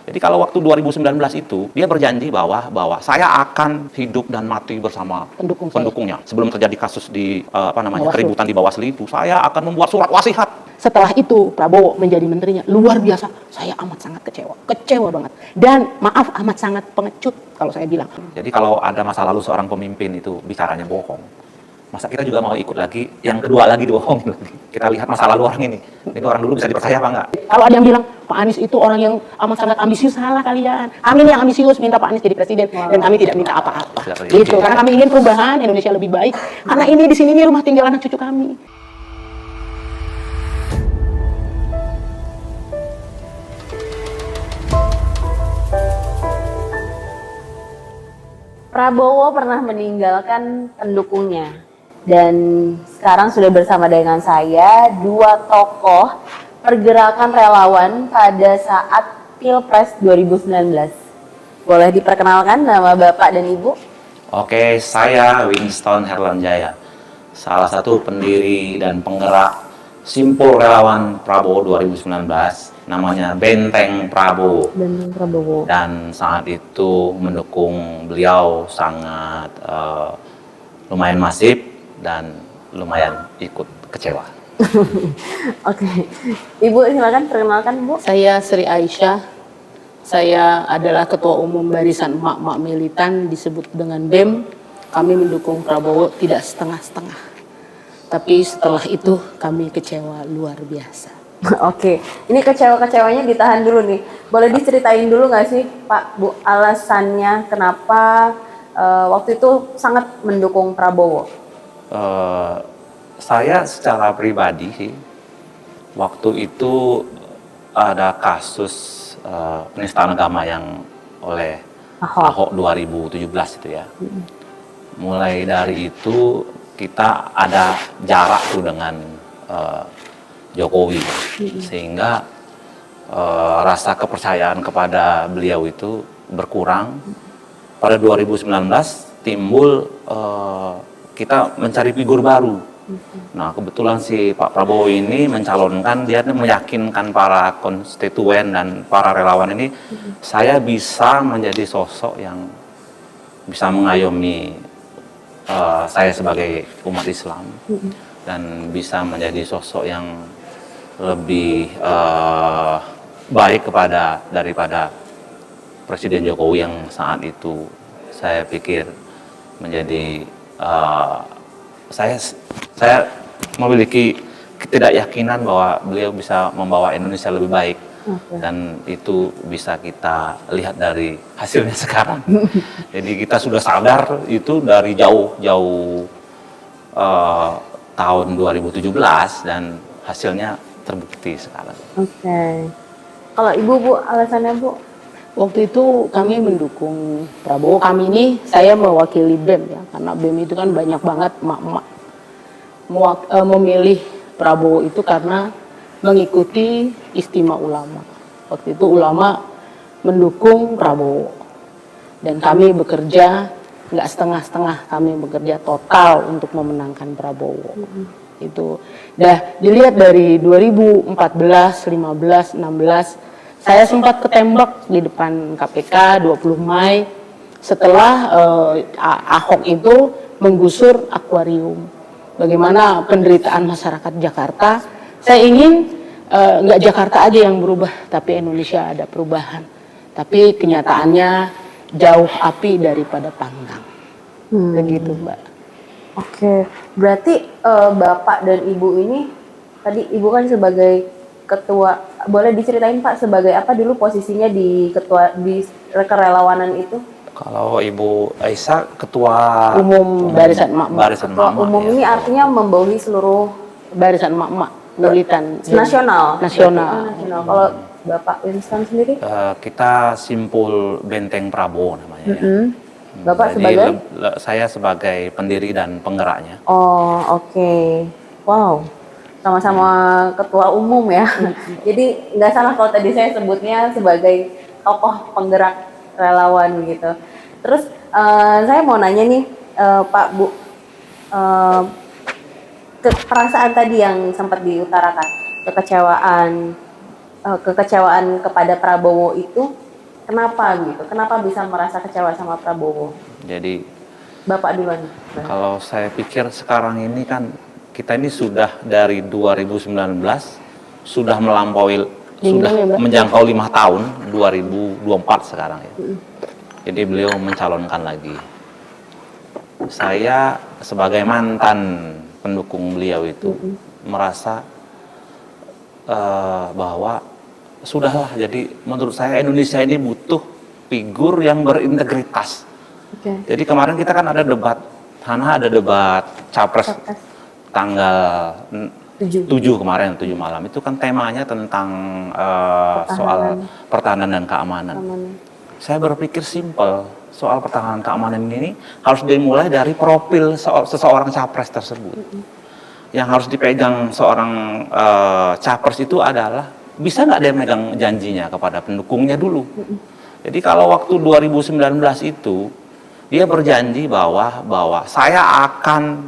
Jadi kalau waktu 2019 itu dia berjanji bahwa saya akan hidup dan mati bersama pendukungnya. Sebelum terjadi kasus di keributan di Bawaslu itu, saya akan membuat surat wasiat. Setelah itu Prabowo menjadi menterinya, luar biasa. Saya amat sangat kecewa banget. Dan maaf, amat sangat pengecut kalau saya bilang. Jadi kalau ada masa lalu seorang pemimpin itu bicaranya bohong, masa kita juga mau ikut lagi, yang kedua lagi dibohongin lagi. Kita lihat masa lalu orang ini orang dulu bisa dipercaya apa enggak? Kalau ada yang bilang Pak Anies itu orang yang amat sangat ambisius, salah kalian. Kami yang ambisius minta Pak Anies jadi presiden dan kami tidak minta apa-apa. Gitu, karena kami ingin perubahan Indonesia lebih baik. Karena ini di sini rumah tinggal anak cucu kami. Prabowo pernah meninggalkan pendukungnya dan sekarang sudah bersama dengan saya dua tokoh pergerakan relawan pada saat Pilpres 2019. Boleh diperkenalkan nama Bapak dan Ibu? Oke, saya Winston Herlanjaya, salah satu pendiri dan penggerak Simpul Relawan Prabowo 2019, namanya Benteng Prabowo. Benteng Prabowo. Dan saat itu mendukung beliau sangat lumayan masif dan lumayan ikut kecewa. Oke, Ibu silakan perkenalkan Bu. Saya Sri Aisyah. Saya adalah Ketua Umum Barisan Emak-Emak Militan disebut dengan BEM. Kami mendukung Prabowo tidak setengah-setengah. Tapi setelah itu kami kecewa luar biasa. Oke, ini kecewa-kecewanya ditahan dulu nih. Boleh diceritain dulu nggak sih Pak Bu alasannya kenapa waktu itu sangat mendukung Prabowo? Saya secara pribadi sih, waktu itu ada kasus penistaan agama yang oleh Ahok 2017 itu ya. Mulai dari itu kita ada jarak tuh dengan Jokowi, sehingga rasa kepercayaan kepada beliau itu berkurang. Pada 2019 timbul kita mencari figur baru. Nah, kebetulan si Pak Prabowo ini mencalonkan, dia meyakinkan para konstituen dan para relawan ini, saya bisa menjadi sosok yang bisa mengayomi saya sebagai umat Islam dan bisa menjadi sosok yang lebih baik daripada Presiden Jokowi yang saat itu saya pikir menjadi saya memiliki ketidakyakinan bahwa beliau bisa membawa Indonesia lebih baik. Dan itu bisa kita lihat dari hasilnya sekarang. Jadi kita sudah sadar itu dari jauh-jauh tahun 2017 dan hasilnya terbukti sekarang. Oke. Kalau Ibu Bu, alasannya Bu? Waktu itu kami mendukung Prabowo. Kami ini, saya mewakili BEM ya, karena BEM itu kan banyak banget emak-emak memilih Prabowo itu karena mengikuti istimewa ulama. Waktu itu ulama mendukung Prabowo dan kami bekerja nggak setengah-setengah, kami bekerja total untuk memenangkan Prabowo. Itu dah dilihat dari 2014, 15, 16 saya sempat ketembak di depan KPK 20 Mei setelah Ahok itu menggusur akuarium. Bagaimana penderitaan masyarakat Jakarta. Saya ingin nggak Jakarta aja yang berubah, tapi Indonesia ada perubahan. Tapi kenyataannya jauh api daripada panggang. Begitu, Mbak. Oke, berarti Bapak dan Ibu ini, tadi Ibu kan sebagai ketua, boleh diceritain Pak sebagai apa dulu posisinya di kerelawanan itu? Kalau Ibu Aisyah ketua umum Barisan Emak-Emak. Barisan Emak-Emak. Umum ya. Ini artinya membawahi seluruh Barisan Emak-Emak militan nasional. Nasional. Kalau Bapak Winston sendiri? Kita Simpul Benteng Prabowo namanya. Ya. Bapak Jadi sebagai? Saya sebagai pendiri dan penggeraknya. Oh, oke. Wow. Sama-sama ketua umum ya. Jadi nggak salah kalau tadi saya sebutnya sebagai tokoh penggerak relawan gitu. Terus saya mau nanya nih Pak Bu, perasaan tadi yang sempat diutarakan, kekecewaan kepada Prabowo itu Kenapa gitu? Kenapa bisa merasa kecewa sama Prabowo? Jadi Bapak duluan. kalau saya pikir sekarang ini kan kita ini sudah dari 2019 sudah melampaui sudah menjangkau 5 tahun 2024 sekarang ya. Jadi beliau mencalonkan lagi. Saya sebagai mantan pendukung beliau itu merasa bahwa sudahlah, jadi menurut saya Indonesia ini butuh figur yang berintegritas. Jadi kemarin kita kan ada debat, Hana ada debat capres tanggal 7 kemarin, 7 malam. Itu kan temanya tentang soal pertahanan dan keamanan. Saya berpikir simpel, soal pertahanan keamanan ini harus dimulai dari profil seseorang capres tersebut. Yang harus dipegang seorang capres itu adalah bisa nggak dia megang janjinya kepada pendukungnya dulu. Jadi kalau waktu 2019 itu dia berjanji bahwa saya akan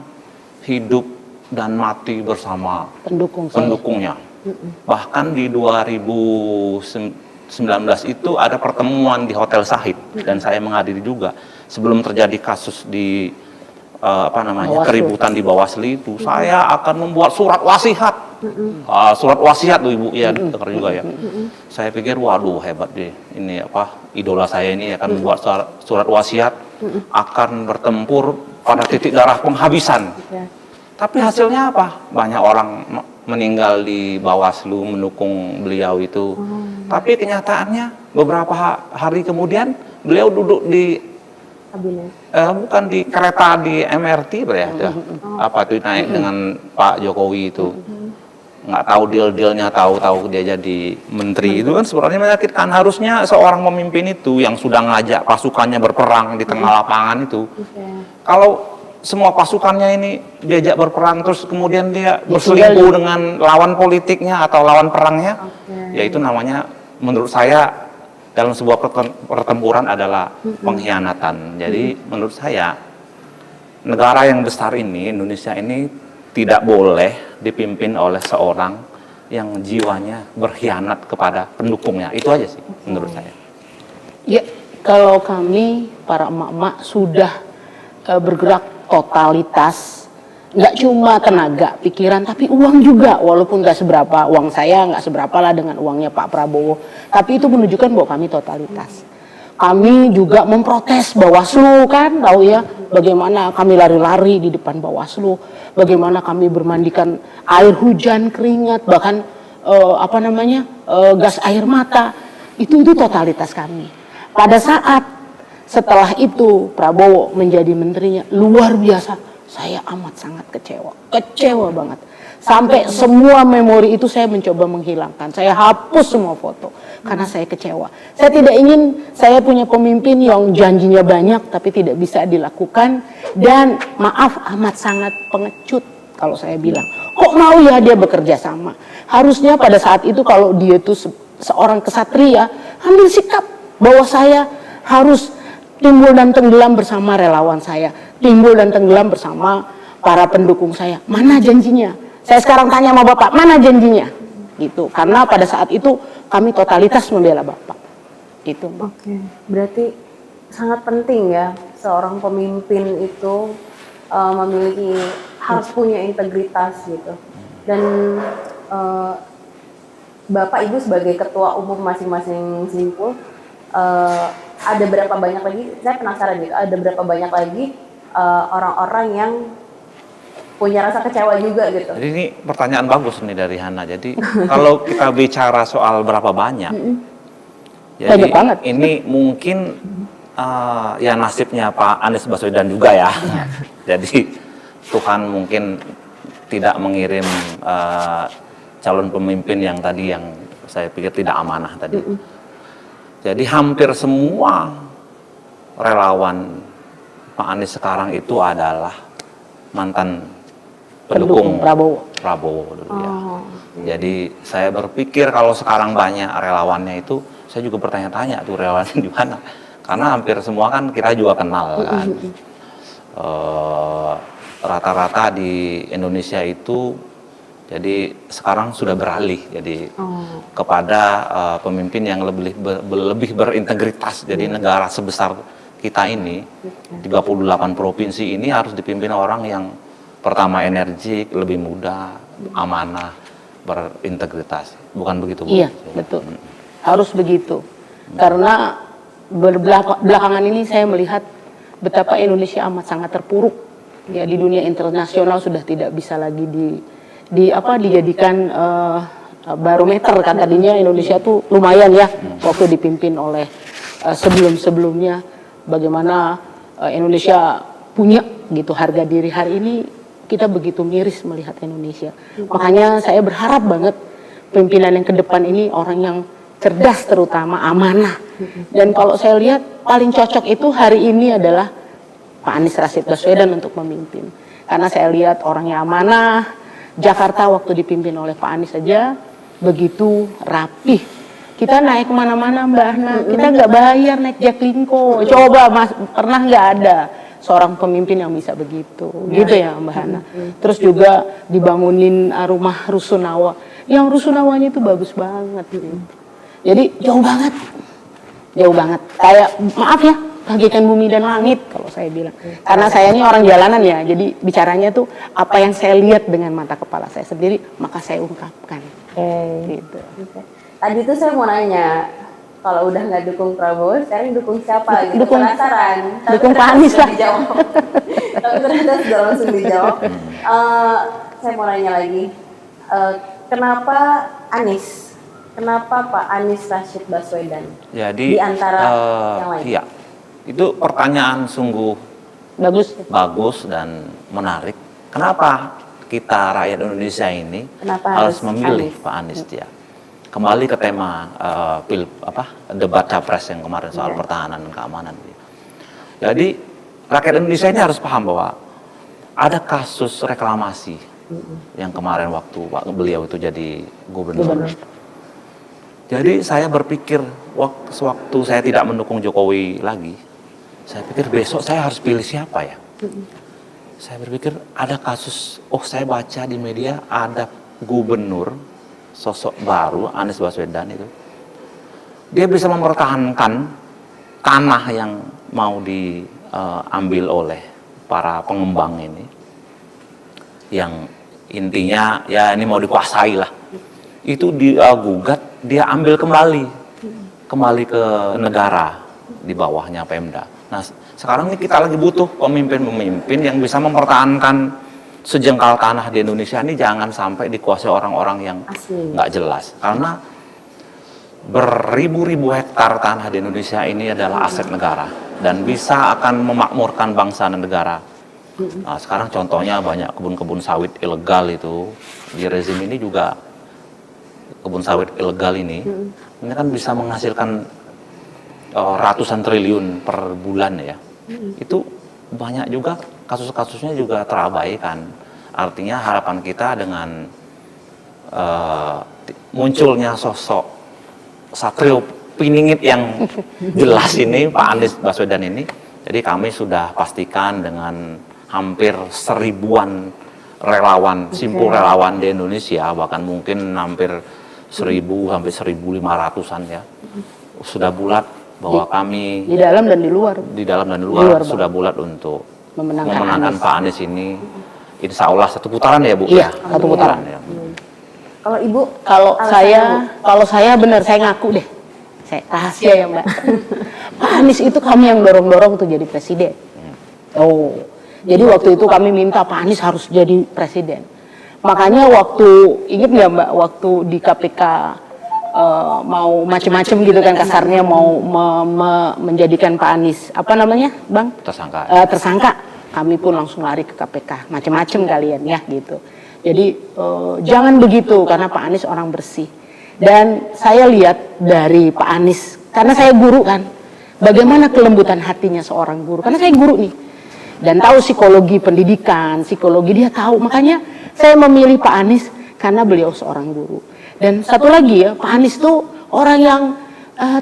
hidup dan mati bersama pendukungnya. Bahkan di 2019 itu ada pertemuan di Hotel Sahid dan saya menghadiri juga sebelum terjadi kasus di keributan di Bawaslu itu. Saya akan membuat surat wasiat. Surat wasiat tuh Ibu, ya dengar juga ya. Saya pikir waduh hebat deh, ini idola saya ini akan membuat surat wasiat, akan bertempur pada titik darah penghabisan. Tapi hasilnya apa? Banyak orang meninggal di Bawaslu mendukung beliau itu. Tapi kenyataannya beberapa hari kemudian beliau duduk di bukan di kereta di MRT naik dengan Pak Jokowi itu. Nggak tahu deal-dealnya, tahu dia jadi menteri. Itu kan sebenarnya menyakitkan. Harusnya seorang pemimpin itu yang sudah ngajak pasukannya berperang di tengah lapangan itu, kalau semua pasukannya ini diajak berperang terus kemudian dia berselingkuh dengan lawan politiknya atau lawan perangnya, ya itu namanya menurut saya dalam sebuah pertempuran adalah pengkhianatan. Jadi menurut saya negara yang besar ini, Indonesia ini, tidak boleh dipimpin oleh seorang yang jiwanya berkhianat kepada pendukungnya. Itu aja sih menurut saya. Ya, kalau kami para emak-emak sudah bergerak totalitas, nggak cuma tenaga, pikiran, tapi uang juga. Walaupun nggak seberapa, uang saya nggak seberapa lah dengan uangnya Pak Prabowo. Tapi itu menunjukkan bahwa kami totalitas. Kami juga memprotes Bawaslu, kan tahu ya bagaimana kami lari-lari di depan Bawaslu, bagaimana kami bermandikan air hujan, keringat, bahkan gas air mata. Itu totalitas kami. Pada saat setelah itu Prabowo menjadi menterinya, luar biasa, saya amat sangat kecewa banget. Sampai semua memori itu saya mencoba menghilangkan. Saya hapus semua foto karena saya kecewa. Saya tidak ingin saya punya pemimpin yang janjinya banyak tapi tidak bisa dilakukan, dan maaf amat sangat pengecut kalau saya bilang. Kok mau ya dia bekerja sama? Harusnya pada saat itu kalau dia itu seorang kesatria, ambil sikap bahwa saya harus timbul dan tenggelam bersama relawan saya, timbul dan tenggelam bersama para pendukung saya. Mana janjinya? Saya sekarang tanya sama Bapak, mana janjinya? Gitu. Karena pada saat itu kami totalitas membela Bapak. Itu. Oke. Berarti sangat penting ya seorang pemimpin itu harus punya integritas gitu. Dan Bapak Ibu sebagai ketua umum masing-masing simpul, ada berapa banyak lagi? Saya penasaran gitu. Ada berapa banyak lagi orang-orang yang punya rasa kecewa juga gitu. Jadi ini pertanyaan bagus nih dari Hana. Jadi kalau kita bicara soal berapa banyak, jadi banget. Ini mungkin ya nasibnya Pak Anies Baswedan juga ya. Jadi Tuhan mungkin tidak mengirim calon pemimpin yang tadi yang saya pikir tidak amanah tadi. Jadi hampir semua relawan Pak Anies sekarang itu adalah mantan pendukung Prabowo dulu ya. Jadi saya berpikir kalau sekarang banyak relawannya itu, saya juga bertanya-tanya tuh relawannya di mana. Karena hampir semua kan kita juga kenal kan. Rata-rata di Indonesia itu Jadi sekarang sudah beralih jadi kepada pemimpin yang lebih berintegritas. Jadi negara sebesar kita ini 38 provinsi ini harus dipimpin orang yang pertama energik, lebih muda, amanah, berintegritas. Bukan begitu, Bu? Iya, betul. Harus begitu. Karena belakangan ini saya melihat betapa Indonesia amat sangat terpuruk. Ya, di dunia internasional sudah tidak bisa lagi dijadikan barometer kan. Tadinya Indonesia tuh lumayan ya waktu dipimpin oleh sebelum-sebelumnya, bagaimana Indonesia punya gitu harga diri. Hari ini kita begitu miris melihat Indonesia. Makanya saya berharap banget pimpinan yang ke depan ini orang yang cerdas, terutama amanah. Dan kalau saya lihat paling cocok itu hari ini adalah Pak Anies Rashid Baswedan untuk memimpin. Karena saya lihat orangnya amanah. Jakarta waktu dipimpin oleh Pak Anies saja begitu rapih. Kita naik kemana-mana Mbak Hana, kita nggak bayar naik Jaklingko. Coba Mas, pernah nggak ada seorang pemimpin yang bisa begitu, gitu ya Mbak Hana. Terus juga dibangunin rumah Rusunawa, yang Rusunawanya itu bagus banget. Jadi jauh banget. Kayak maaf ya, bagaikan bumi dan langit kalau saya bilang. Karena saya ini orang jalanan ya, jadi bicaranya tuh apa yang saya lihat dengan mata kepala saya sendiri, maka saya ungkapkan. Gitu. Tadi tuh saya mau nanya, kalau udah nggak dukung Prabowo, sekarang dukung siapa? Gitu. Dukung- Penasaran. dukung Pak Anies lah. Tapi ternyata sudah langsung dijawab. Saya mau nanya lagi, kenapa Anies? Kenapa Pak Anies Rashid Baswedan? Jadi Di antara yang lain. iya, itu pertanyaan sungguh bagus dan menarik. Kenapa kita rakyat Indonesia ini Kenapa harus harus memilih Anies? Pak Anies dia? Kembali ke tema debat capres yang kemarin soal pertahanan dan keamanan. Jadi rakyat Indonesia ini harus paham bahwa ada kasus reklamasi yang kemarin waktu beliau itu jadi gubernur. Jadi saya berpikir waktu saya tidak mendukung Jokowi lagi, saya pikir besok saya harus pilih siapa ya. Saya berpikir ada kasus, saya baca di media ada gubernur sosok baru, Anies Baswedan itu. Dia bisa mempertahankan tanah yang mau diambil oleh para pengembang ini. Yang intinya ya ini mau dikuasai lah. Itu dia gugat, dia ambil kembali ke negara di bawahnya Pemda. Nah, sekarang ini kita lagi butuh pemimpin-pemimpin yang bisa mempertahankan sejengkal tanah di Indonesia ini jangan sampai dikuasai orang-orang yang nggak jelas. Karena beribu-ribu hektar tanah di Indonesia ini adalah aset negara dan bisa akan memakmurkan bangsa dan negara. Nah, sekarang contohnya banyak kebun-kebun sawit ilegal itu di rezim ini juga. Kebun sawit ilegal ini kan bisa menghasilkan ratusan triliun per bulan ya. Itu banyak juga kasus-kasusnya juga terabaikan. Artinya harapan kita dengan munculnya sosok Satrio Piningit yang jelas ini, Pak Anies Baswedan ini. Jadi kami sudah pastikan dengan hampir 1000-an relawan, simpul relawan di Indonesia, bahkan mungkin hampir 1000 sampai 1500-an ya. Sudah bulat bahwa kami di dalam dan di luar. Di dalam dan di luar sudah bulat untuk memenangkan Pak Anies ini. Insya Allah satu putaran ya Bu? Iya, satu putaran. Ya. Kalau Ibu, Kalau saya benar, saya ngaku deh. Saya rahasia ya Mbak. Pak Anies itu kami yang dorong-dorong untuk jadi presiden. Jadi waktu itu kami minta Pak Anies harus jadi presiden. Makanya ingat nggak Mbak, waktu di KPK mau macem-macem gitu kan kasarnya, mau menjadikan Pak Anies apa namanya Bang? Tersangka. Kami pun langsung lari ke KPK, macem-macem kalian ya gitu. Jadi jangan begitu, karena Pak Anies orang bersih. Dan saya lihat dari Pak Anies, karena saya guru kan, bagaimana kelembutan hatinya seorang guru. Karena saya guru nih, dan tahu psikologi pendidikan, psikologi dia tahu. Makanya saya memilih Pak Anies karena beliau seorang guru. Dan satu lagi ya, Pak Anies tuh orang yang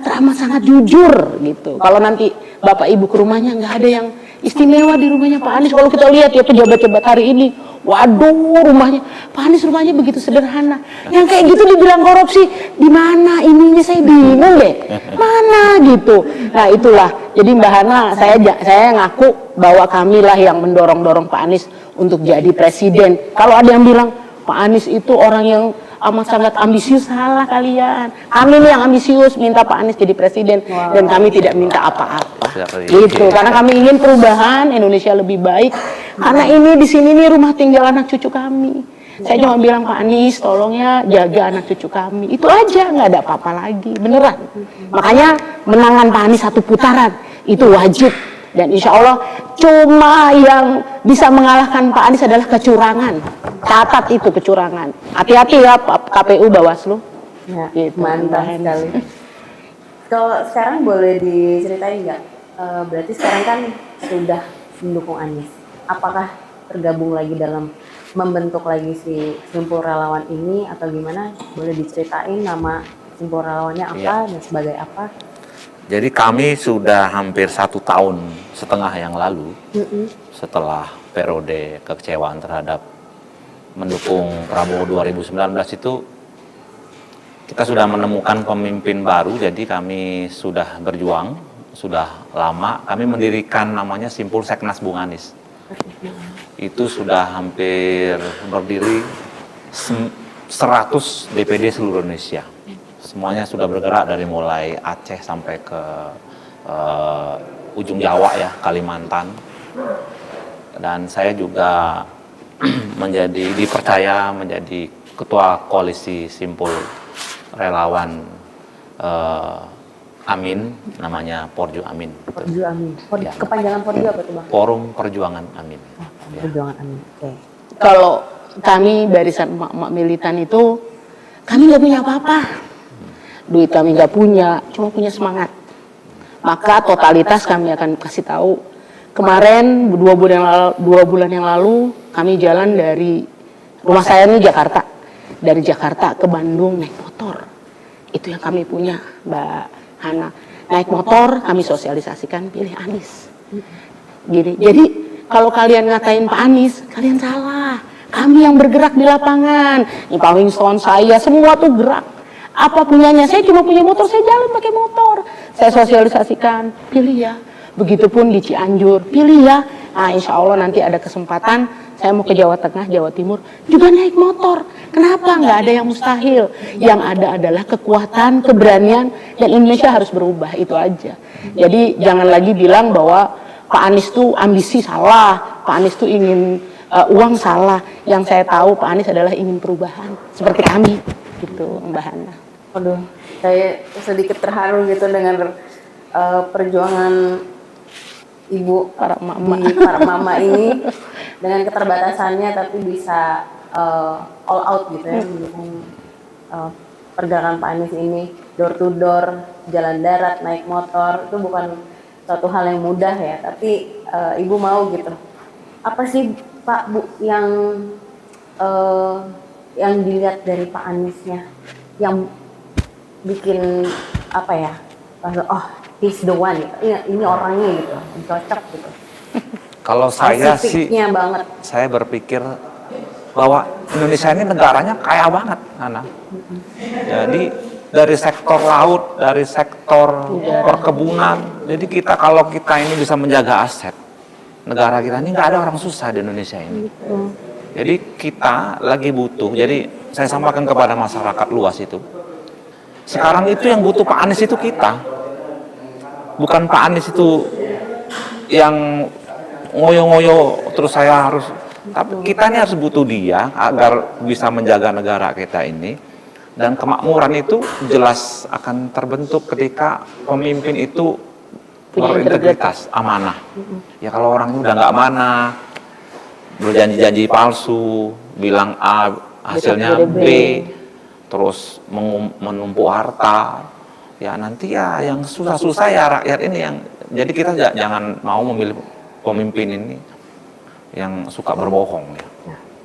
teramat sangat jujur gitu. Kalau nanti Bapak Ibu ke rumahnya nggak ada yang istimewa di rumahnya Pak Anies. Kalau kita lihat ya pejabat-pejabat hari ini, waduh rumahnya Pak Anies, rumahnya begitu sederhana. Yang kayak gitu dibilang korupsi, di mana ininya saya bingung deh, mana gitu. Nah itulah, jadi Mbak Hana, saya ngaku bahwa kamilah yang mendorong Pak Anies untuk jadi presiden. Kalau ada yang bilang Pak Anies itu orang yang amat sangat ambisius, salah kalian. Kami nih yang ambisius minta Pak Anies jadi presiden. Wow. Dan kami tidak minta apa-apa. Gitu. Gitu, karena kami ingin perubahan Indonesia lebih baik. Karena ini di sini nih rumah tinggal anak cucu kami. Saya cuma bilang Pak Anies, tolong ya jaga anak cucu kami. Itu aja, nggak ada apa-apa lagi, beneran. Makanya menangan Pak Anies 1 putaran itu wajib. Dan insya Allah cuma yang bisa mengalahkan Pak Anies adalah kecurangan. Catat itu kecurangan. Hati-hati ya KPU Bawaslu. Ya, Gitu, mantap Mbak Hana. sekali. Kalau sekarang boleh diceritain nggak? Berarti sekarang kan sudah mendukung Anies. Apakah tergabung lagi dalam membentuk lagi si simpul relawan ini atau gimana? Boleh diceritain nama simpul relawannya apa dan sebagai apa? Jadi kami sudah hampir 1,5 tahun yang lalu, setelah periode kekecewaan terhadap mendukung Prabowo 2019 itu, kita sudah menemukan pemimpin baru. Jadi kami sudah berjuang, sudah lama. Kami mendirikan namanya Simpul Seknas Bung Anies. Itu sudah hampir berdiri 100 DPD seluruh Indonesia. Semuanya sudah bergerak dari mulai Aceh sampai ke ujung Jawa ya, Kalimantan. Dan saya juga dipercaya menjadi ketua koalisi Simpul Relawan Amin, namanya Porju Amin. Porju Amin. Ya. Kepanjangan Porju apa tuh Bang? Forum Perjuangan Amin. Ya. Perjuangan Amin. Oke. Kalau kami barisan emak-emak militan itu, kami nggak punya apa-apa. Duit kami nggak punya, cuma punya semangat. Maka totalitas kami akan kasih tahu. Kemarin 2 bulan yang lalu kami jalan dari rumah saya ini Jakarta, dari Jakarta ke Bandung naik motor. Itu yang kami punya, Mbak Hana. Naik motor kami sosialisasikan pilih Anies. Gini. Jadi kalau kalian ngatain Pak Anies, kalian salah. Kami yang bergerak di lapangan. Ini Pak Winston, saya semua tuh gerak. Apa punyanya? Saya cuma punya motor, saya jalan pakai motor. Saya sosialisasikan, pilih ya. Begitupun di Cianjur, pilih ya. Nah, insya Allah nanti ada kesempatan, saya mau ke Jawa Tengah, Jawa Timur, juga naik motor. Kenapa? Nggak ada yang mustahil. Yang ada adalah kekuatan, keberanian, dan Indonesia harus berubah, itu aja. Jadi jangan lagi bilang bahwa Pak Anies tuh ambisi, salah. Pak Anies tuh ingin uang, salah. Yang saya tahu Pak Anies adalah ingin perubahan, seperti kami, gitu Mbak Hana. Aduh, saya sedikit terharu gitu dengan perjuangan ibu Para emak-emak. para mama ini dengan keterbatasannya tapi bisa all out gitu ya mendukung pergerakan Pak Anies ini, door to door, jalan darat, naik motor, itu bukan suatu hal yang mudah ya, tapi ibu mau gitu. Apa sih Pak Bu yang dilihat dari Pak Aniesnya yang bikin apa ya, oh he's the one, ini orangnya gitu, cocok gitu. Kalau saya sih, Spesifiknya banget. saya berpikir bahwa Indonesia ini negaranya kaya banget, Nana. Jadi dari sektor laut, dari sektor perkebunan. Jadi kalau kita ini bisa menjaga aset, negara kita ini nggak ada orang susah di Indonesia ini. Jadi kita lagi butuh. Jadi saya sampaikan kepada masyarakat luas itu. Sekarang itu yang butuh Pak Anies itu kita. Bukan Pak Anies itu yang ngoyo-ngoyo terus saya harus, tapi kita ini harus butuh dia agar bisa menjaga negara kita ini. Dan kemakmuran itu jelas akan terbentuk ketika pemimpin itu berintegritas, amanah. Ya kalau orang itu udah nggak amanah, berjanji-janji palsu, bilang A hasilnya B, terus menumpuk harta, ya nanti ya yang susah-susah ya rakyat ini yang. Jadi kita jangan mau memilih pemimpin ini yang suka berbohong ya.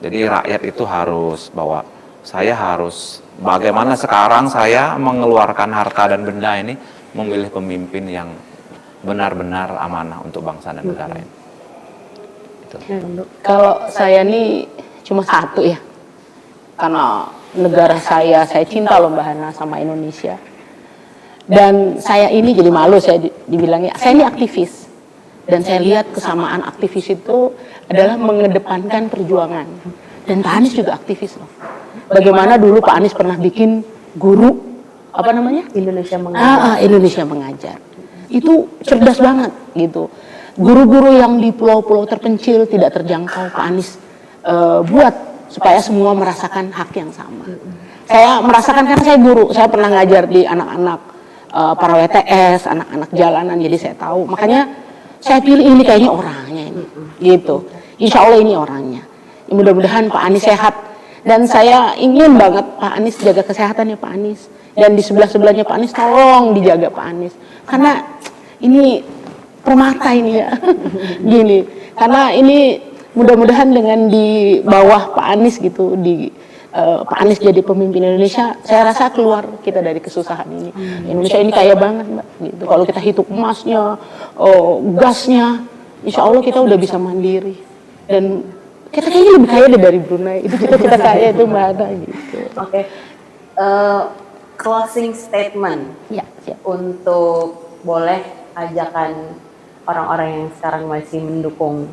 Jadi rakyat itu harus bahwa saya harus bagaimana sekarang saya mengeluarkan harta dan benda ini memilih pemimpin yang benar-benar amanah untuk bangsa dan negara ini. gitu. Kalau saya nih cuma satu ya, karena negara saya cinta loh Mbak Hana sama Indonesia. Dan saya ini jadi malu saya dibilangnya, saya ini aktivis. Dan saya lihat kesamaan aktivis itu adalah mengedepankan perjuangan. Dan Pak Anies juga aktivis loh. Bagaimana dulu Pak Anies pernah bikin guru, apa namanya? Indonesia mengajar. Indonesia mengajar. Itu cerdas banget gitu. Guru-guru yang di pulau-pulau terpencil tidak terjangkau Pak Anies buat supaya semua merasakan hak yang sama. Saya merasakan karena saya guru, saya pernah ngajar di anak-anak para WTS, anak-anak jalanan, jadi saya tahu. Makanya saya pilih ini kayaknya orangnya ini, gitu. Insya Allah ini orangnya. Mudah-mudahan Pak Anies sehat. Dan saya ingin banget Pak Anies jaga kesehatan ya Pak Anies. Dan di sebelah-sebelahnya Pak Anies tolong dijaga Pak Anies. Karena ini permata ini ya, gini. Karena ini mudah-mudahan dengan di bawah Pak Anies gitu, Pak Anies jadi pemimpin Indonesia, saya rasa keluar kita dari kesusahan ini. Indonesia ini kaya banget Mbak, gitu. Kalau kita hitung emasnya, gasnya, insya Allah kita udah bisa mandiri. Dan kita kayaknya lebih kaya dari Brunei. Itu kita kaya itu Mbak Hana gitu. Oke. Closing statement Ya, siap. untuk boleh ajakan orang-orang yang sekarang masih mendukung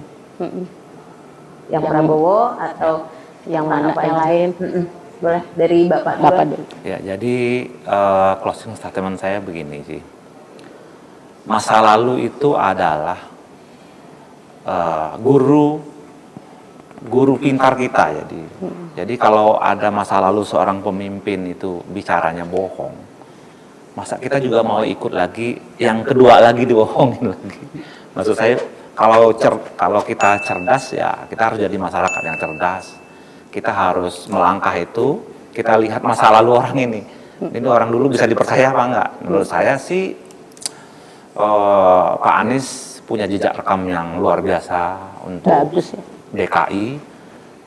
yang Prabowo atau yang mana apa yang aja? lain. Boleh dari Bapak Bapak dulu. Ya, jadi closing statement saya begini sih. Masa lalu itu adalah guru pintar kita. Jadi kalau ada masa lalu seorang pemimpin itu bicaranya bohong, masa kita juga mau ikut lagi yang kedua lagi dibohongin lagi. Maksud saya kalau kita cerdas ya kita harus jadi masyarakat yang cerdas. Kita harus melangkah itu, kita lihat masa lalu orang ini. Ini orang dulu bisa dipercaya apa enggak? Menurut saya sih Pak Anies punya jejak rekam yang luar biasa untuk Bagus ya. DKI,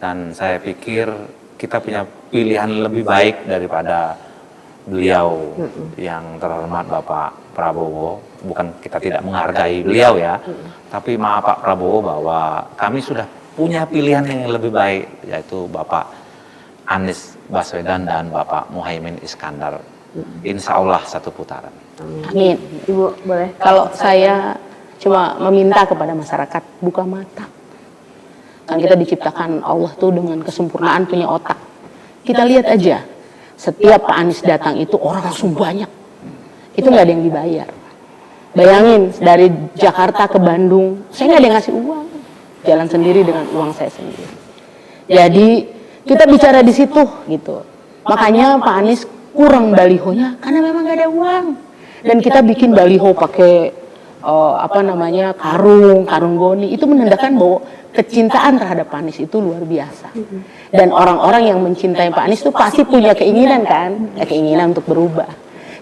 dan saya pikir kita punya pilihan lebih baik daripada beliau yang terhormat Bapak Prabowo. Bukan kita tidak menghargai beliau ya, tapi maaf Pak Prabowo bahwa kami sudah punya pilihan yang lebih baik, yaitu Bapak Anies Baswedan dan Bapak Muhaimin Iskandar. Insya Allah satu putaran. Amin. Ibu boleh. Kalau saya cuma meminta kepada masyarakat, buka mata. Kan kita diciptakan Allah tuh dengan kesempurnaan punya otak. Kita lihat aja, setiap Pak Anies datang itu orang langsung banyak. Itu nggak ada yang dibayar. Bayangin dari Jakarta ke Bandung, saya nggak ada yang ngasih uang. Jalan sendiri dengan uang saya sendiri. Jadi kita bicara di situ gitu. Makanya Pak Anies kurang balihonya karena memang nggak ada uang. Dan kita bikin baliho pakai karung goni, itu menandakan bahwa kecintaan terhadap Pak Anies itu luar biasa. Dan orang-orang yang mencintai Pak Anies itu pasti punya keinginan kan, keinginan untuk berubah.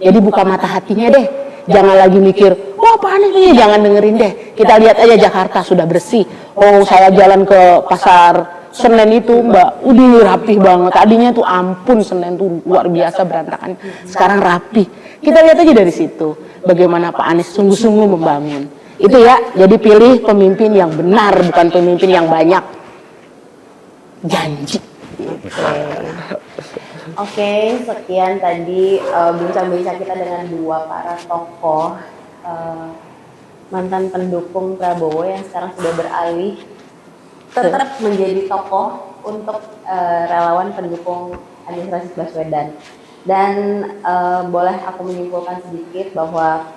Jadi buka mata hatinya deh, jangan lagi mikir, wah Pak Anies ini, jangan dengerin deh. Kita lihat aja Jakarta sudah bersih. Oh saya jalan ke pasar Senen itu Mbak, udah rapih banget. Tadinya tuh ampun Senen tuh luar biasa berantakan. Sekarang rapih. Kita lihat aja dari situ bagaimana Pak Anies sungguh-sungguh membangun. Itu ya, jadi pilih pemimpin yang benar, bukan pemimpin yang banyak janji. Oke, sekian tadi bincang-bincang kita dengan dua para tokoh mantan pendukung Prabowo yang sekarang sudah beralih tetap menjadi tokoh untuk relawan pendukung Anies Rashid Baswedan. Dan boleh aku menyimpulkan sedikit bahwa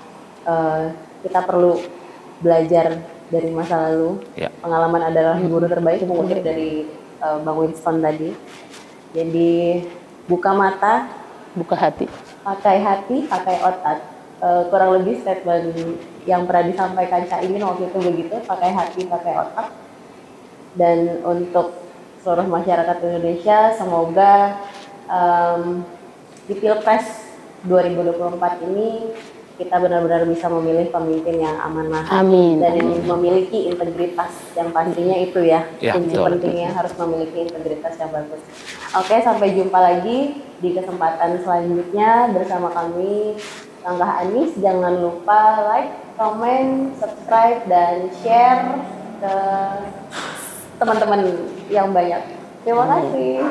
kita perlu belajar dari masa lalu. Ya. Pengalaman adalah guru terbaik, mengutip dari Bang Winston tadi. Jadi buka mata, Buka hati. pakai hati, pakai otak. Kurang lebih statement yang pernah disampaikan Cak Imin waktu itu begitu, pakai hati, pakai otak. Dan untuk seluruh masyarakat Indonesia, semoga di Pilpres 2024 ini kita benar-benar bisa memilih pemimpin yang amanah. Amin. Dan yang memiliki integritas, yang pastinya itu ya, Ya, kunci betul. pentingnya harus memiliki integritas yang bagus. Oke, sampai jumpa lagi di kesempatan selanjutnya bersama kami Langkah Anies. Jangan lupa like, comment, subscribe, dan share ke teman-teman yang banyak. Terima kasih.